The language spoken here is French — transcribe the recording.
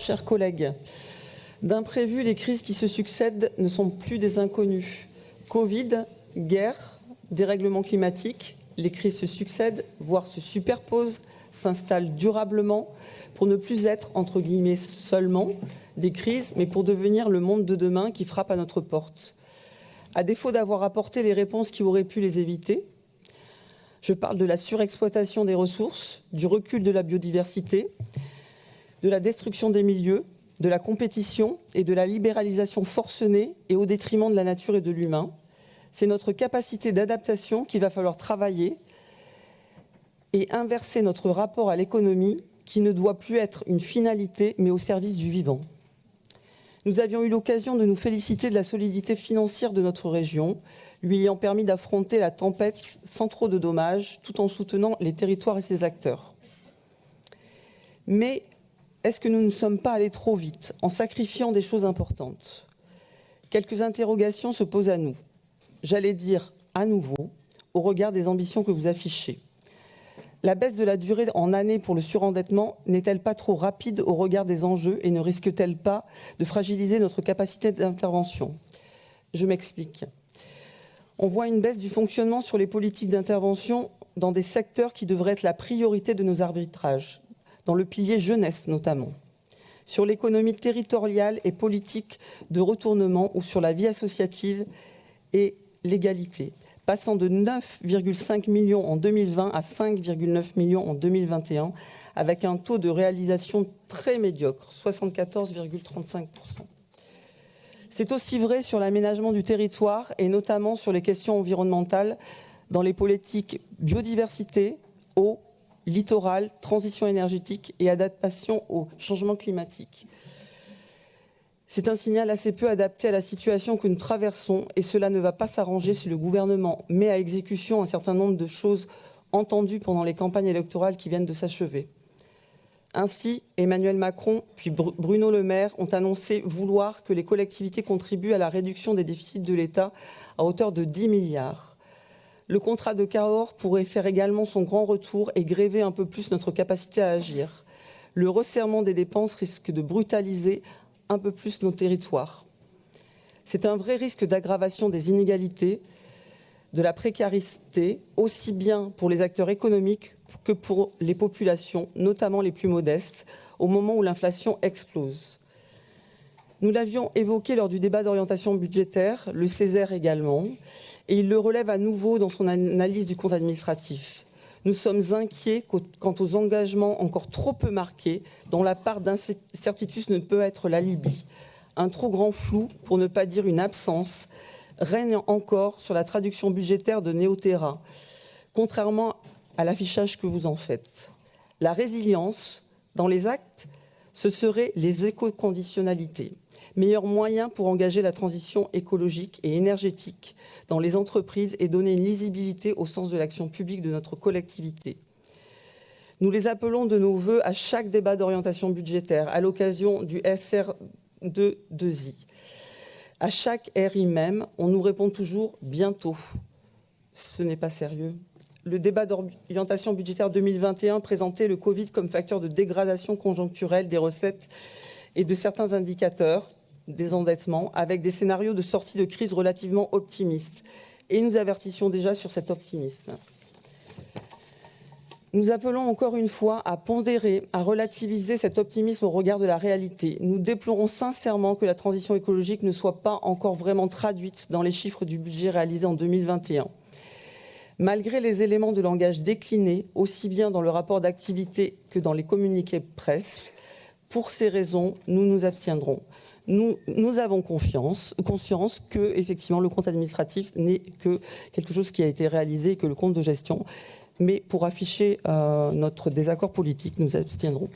chers collègues, d'imprévu, les crises qui se succèdent ne sont plus des inconnus. Covid, guerre, dérèglement climatique, les crises se succèdent, voire se superposent, s'installent durablement pour ne plus être, entre guillemets, seulement des crises, mais pour devenir le monde de demain qui frappe à notre porte. À défaut d'avoir apporté les réponses qui auraient pu les éviter, je parle de la surexploitation des ressources, du recul de la biodiversité, de la destruction des milieux, de la compétition et de la libéralisation forcenée et au détriment de la nature et de l'humain. C'est notre capacité d'adaptation qu'il va falloir travailler et inverser notre rapport à l'économie qui ne doit plus être une finalité mais au service du vivant. Nous avions eu l'occasion de nous féliciter de la solidité financière de notre région, lui ayant permis d'affronter la tempête sans trop de dommages, tout en soutenant les territoires et ses acteurs. Mais est-ce que nous ne sommes pas allés trop vite, en sacrifiant des choses importantes ? Quelques interrogations se posent à nous. J'allais dire à nouveau, au regard des ambitions que vous affichez. La baisse de la durée en année pour le surendettement n'est-elle pas trop rapide au regard des enjeux et ne risque-t-elle pas de fragiliser notre capacité d'intervention ? Je m'explique. On voit une baisse du fonctionnement sur les politiques d'intervention dans des secteurs qui devraient être la priorité de nos arbitrages, dans le pilier jeunesse notamment, sur l'économie territoriale et politique de retournement ou sur la vie associative et l'égalité, passant de 9,5 millions en 2020 à 5,9 millions en 2021, avec un taux de réalisation très médiocre, 74,35%. C'est aussi vrai sur l'aménagement du territoire et notamment sur les questions environnementales dans les politiques biodiversité, eau, littoral, transition énergétique et adaptation au changement climatique. C'est un signal assez peu adapté à la situation que nous traversons et cela ne va pas s'arranger si le gouvernement met à exécution un certain nombre de choses entendues pendant les campagnes électorales qui viennent de s'achever. Ainsi, Emmanuel Macron puis Bruno Le Maire ont annoncé vouloir que les collectivités contribuent à la réduction des déficits de l'État à hauteur de 10 milliards. Le contrat de Cahors pourrait faire également son grand retour et gréver un peu plus notre capacité à agir. Le resserrement des dépenses risque de brutaliser un peu plus nos territoires. C'est un vrai risque d'aggravation des inégalités, de la précarité, aussi bien pour les acteurs économiques que pour les populations, notamment les plus modestes, au moment où l'inflation explose. Nous l'avions évoqué lors du débat d'orientation budgétaire, le Césaire également, et il le relève à nouveau dans son analyse du compte administratif. Nous sommes inquiets quant aux engagements encore trop peu marqués, dont la part d'incertitude ne peut être l'alibi. Un trop grand flou, pour ne pas dire une absence, règne encore sur la traduction budgétaire de Néoterra, contrairement à l'affichage que vous en faites. La résilience, dans les actes, ce serait les éco-conditionnalités, meilleur moyen pour engager la transition écologique et énergétique dans les entreprises et donner une lisibilité au sens de l'action publique de notre collectivité. Nous les appelons de nos vœux à chaque débat d'orientation budgétaire, à l'occasion du SR2I. À chaque RI même, on nous répond toujours « bientôt ». Ce n'est pas sérieux. Le débat d'orientation budgétaire 2021 présentait le Covid comme facteur de dégradation conjoncturelle des recettes et de certains indicateurs des endettements, avec des scénarios de sortie de crise relativement optimistes. Et nous avertissions déjà sur cet optimisme. Nous appelons encore une fois à pondérer, à relativiser cet optimisme au regard de la réalité. Nous déplorons sincèrement que la transition écologique ne soit pas encore vraiment traduite dans les chiffres du budget réalisé en 2021. Malgré les éléments de langage déclinés, aussi bien dans le rapport d'activité que dans les communiqués presse, pour ces raisons, nous nous abstiendrons. Nous avons conscience que, effectivement, le compte administratif n'est que quelque chose qui a été réalisé, que le compte de gestion. Mais pour afficher notre désaccord politique, nous abstiendrons.